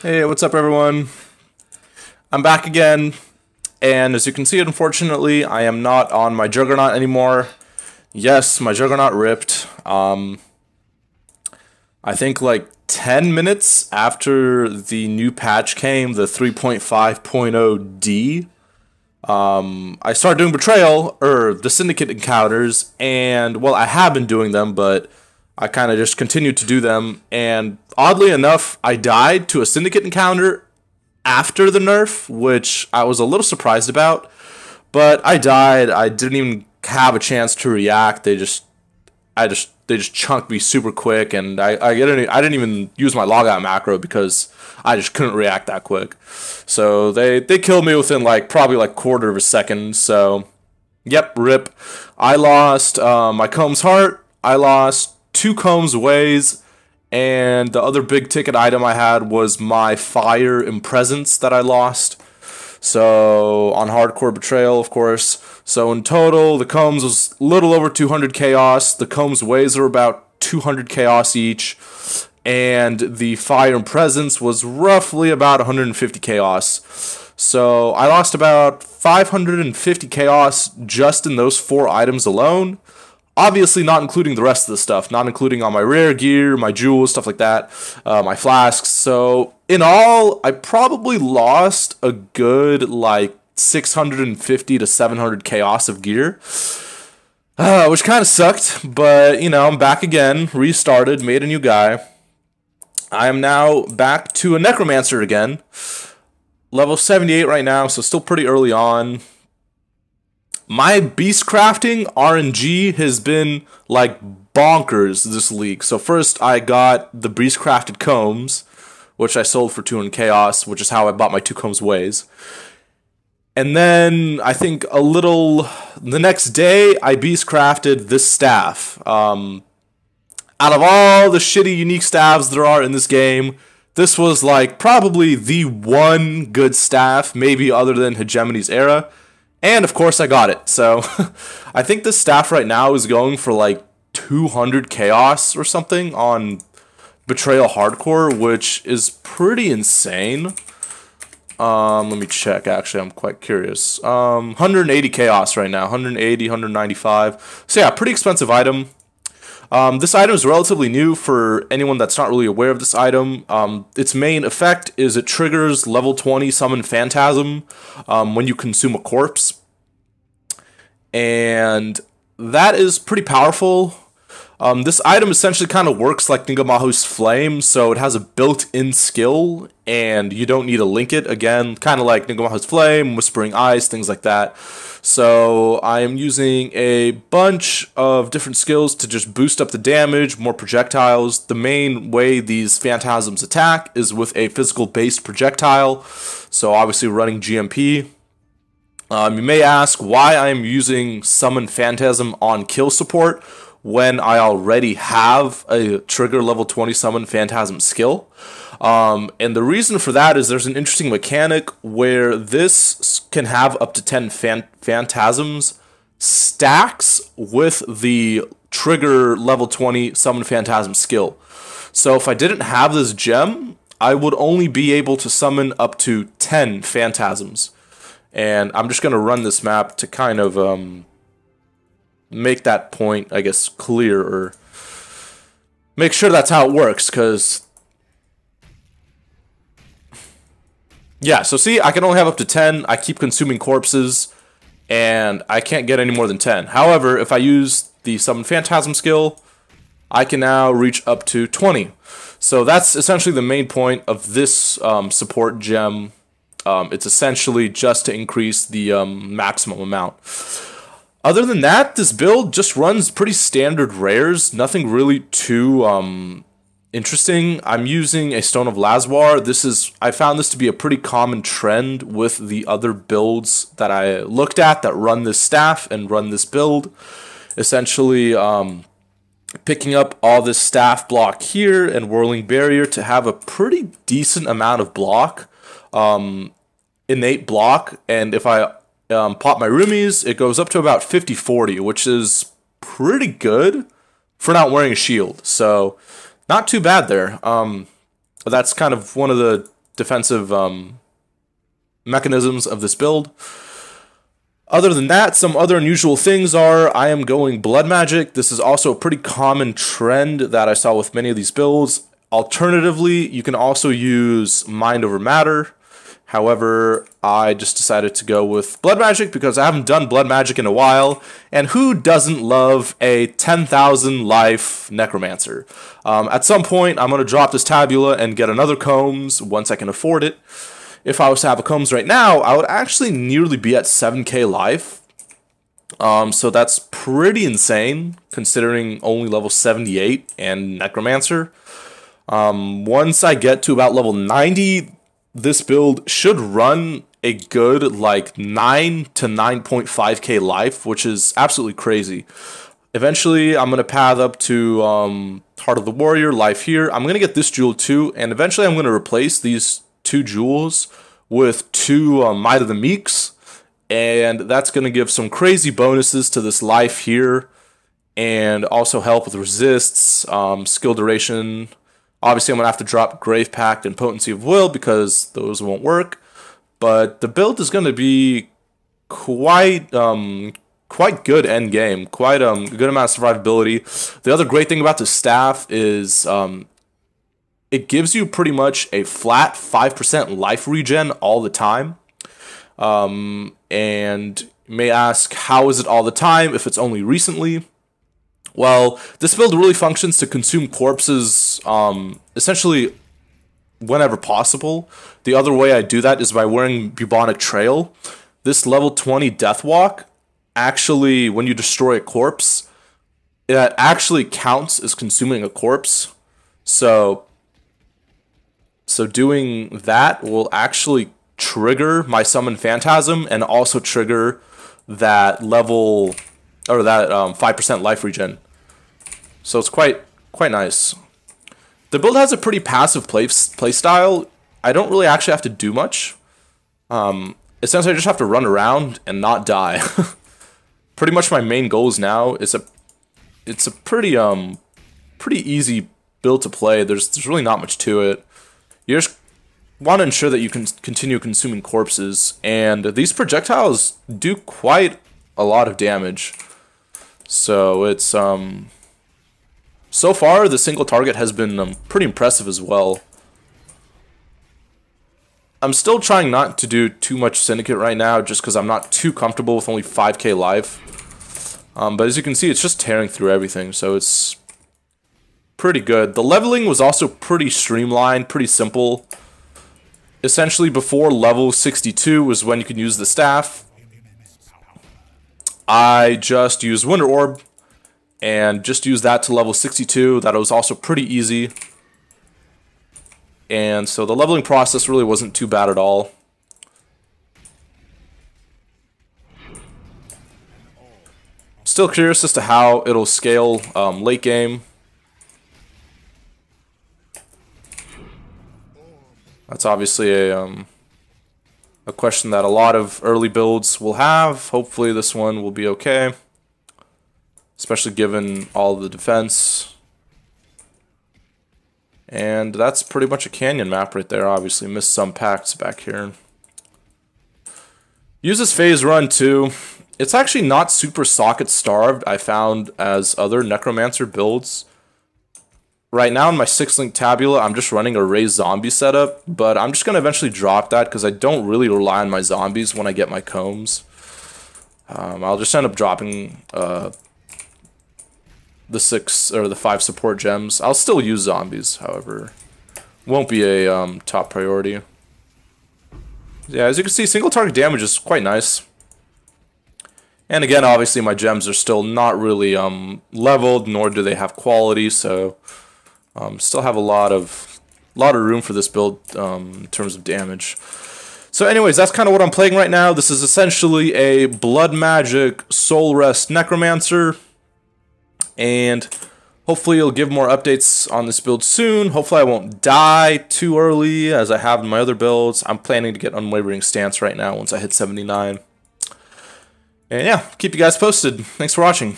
Hey, what's up everyone? I'm back again, and as you can see, unfortunately, I am not on my Juggernaut anymore. Yes, my Juggernaut ripped. I think like 10 minutes after the new patch came, the 3.5.0D, I started doing Betrayal, or the Syndicate encounters, and, well, I have been doing them, but I kind of just continued to do them, and oddly enough, I died to a Syndicate encounter after the nerf, which I was a little surprised about, but I died. I didn't even have a chance to react. They just chunked me super quick, and I didn't even use my logout macro because I just couldn't react that quick. So they killed me within probably quarter of a second. So yep, rip. I lost my Comb's Heart. I lost 2 Comb's Ways. And the other big ticket item I had was my Fire and Presence that I lost. So on Hardcore Betrayal, of course. So in total, the Combs was a little over 200 chaos. The Combs Ways are about 200 chaos each. And the Fire and Presence was roughly about 150 chaos. So I lost about 550 chaos just in those 4 items alone. Obviously not including the rest of the stuff, not including all my rare gear, my jewels, stuff like that, my flasks. So in all, I probably lost a good 650 to 700 chaos of gear, which kind of sucked, but you know, I'm back again, restarted, made a new guy. I am now back to a Necromancer again, level 78 right now, so still pretty early on. My beast crafting RNG has been bonkers this league. So first I got the beast crafted combs, which I sold for 200 chaos, which is how I bought my 2 Combs Ways. And then I think the next day I beast crafted this staff. Out of all the shitty unique staffs there are in this game, this was probably the one good staff, maybe other than Hegemony's Era. And of course I got it. So I think this staff right now is going for 200 chaos or something on Betrayal Hardcore, which is pretty insane. Let me check, actually, I'm quite curious. 180 chaos right now, 180, 195. So yeah, pretty expensive item. This item is relatively new for anyone that's not really aware of this item. Its main effect is it triggers level 20 Summon Phantasm when you consume a corpse. And that is pretty powerful. This item essentially kind of works like Nigamahu's Flame, so it has a built-in skill, and you don't need to link it, again, kind of like Nigamahu's Flame, Whispering Eyes, things like that. So I am using a bunch of different skills to just boost up the damage, more projectiles. The main way these phantasms attack is with a physical-based projectile, so obviously running GMP. You may ask why I am using Summon Phantasm on kill support when I already have a trigger level 20 Summon Phantasm skill. And the reason for that is there's an interesting mechanic where this can have up to 10 Phantasms stacks with the trigger level 20 Summon Phantasm skill. So if I didn't have this gem, I would only be able to summon up to 10 Phantasms. And I'm just going to run this map to kind of make that point, I guess, clear, or make sure that's how it works, because yeah, so see, I can only have up to 10. I keep consuming corpses, and I can't get any more than 10. However, if I use the Summon Phantasm skill, I can now reach up to 20. So that's essentially the main point of this support gem. It's essentially just to increase the maximum amount. Other than that, this build just runs pretty standard rares, nothing really too interesting. I'm using a Stone of Lazwar. I found this to be a pretty common trend with the other builds that I looked at that run this staff and run this build. Essentially, picking up all this staff block here and Whirling Barrier to have a pretty decent amount of block, innate block, and if I pop my roomies, it goes up to about 50-40, which is pretty good for not wearing a shield. So not too bad there. That's kind of one of the defensive mechanisms of this build. Other than that, some other unusual things are I am going Bloodmagic. This is also a pretty common trend that I saw with many of these builds. Alternatively, you can also use Mind Over Matter. However, I just decided to go with Bloodmagic because I haven't done Bloodmagic in a while, and who doesn't love a 10,000 life Necromancer? At some point, I'm going to drop this tabula and get another Combs once I can afford it. If I was to have a Combs right now, I would actually nearly be at 7k life. So that's pretty insane, considering only level 78 and Necromancer. Once I get to about level 90, this build should run a good like 9 to 9.5k life, which is absolutely crazy. Eventually, I'm going to path up to Heart of the Warrior, life here. I'm going to get this jewel too, and eventually I'm going to replace these 2 jewels with 2 Might of the Meeks, and that's going to give some crazy bonuses to this life here, and also help with resists, skill duration. Obviously, I'm going to have to drop Grave Pact and Potency of Will because those won't work. But the build is going to be quite good end game. Quite a good amount of survivability. The other great thing about the staff is it gives you pretty much a flat 5% life regen all the time. And you may ask, how is it all the time if it's only recently? Well, this build really functions to consume corpses essentially whenever possible. The other way I do that is by wearing Bubonic Trail. This level 20 Deathwalk, actually, when you destroy a corpse, it actually counts as consuming a corpse. So doing that will actually trigger my Summon Phantasm and also trigger that level, or that 5% life regen. So it's quite nice. The build has a pretty passive play style. I don't really actually have to do much. Essentially, I just have to run around and not die. Pretty much my main goals now is it's a pretty easy build to play. There's really not much to it. You just want to ensure that you can continue consuming corpses, and these projectiles do quite a lot of damage. So it's so far, the single target has been pretty impressive as well. I'm still trying not to do too much Syndicate right now, just because I'm not too comfortable with only 5k life. But as you can see, it's just tearing through everything, so it's pretty good. The leveling was also pretty streamlined, pretty simple. Essentially, before level 62 was when you could use the staff. I just used Winter Orb, and just use that to level 62. That was also pretty easy. And so the leveling process really wasn't too bad at all. Still curious as to how it'll scale late game. That's obviously a question that a lot of early builds will have. Hopefully this one will be okay, especially given all the defense. And that's pretty much a canyon map right there. Obviously missed some packs back here. Use this phase run too. It's actually not super socket starved, I found, as other Necromancer builds. Right now in my 6-link tabula, I'm just running a raised zombie setup, but I'm just going to eventually drop that because I don't really rely on my zombies when I get my combs. I'll just end up dropping the 6 or the 5 support gems. I'll still use zombies, however. Won't be a top priority. Yeah, as you can see, single target damage is quite nice. And again, obviously my gems are still not really leveled, nor do they have quality, so still have a lot of room for this build in terms of damage. So anyways, that's kind of what I'm playing right now. This is essentially a Bloodmagic Soulwrest Necromancer, and hopefully you'll give more updates on this build soon. Hopefully I won't die too early as I have in my other builds. I'm planning to get Unwavering Stance right now once I hit 79. And yeah, keep you guys posted. Thanks for watching.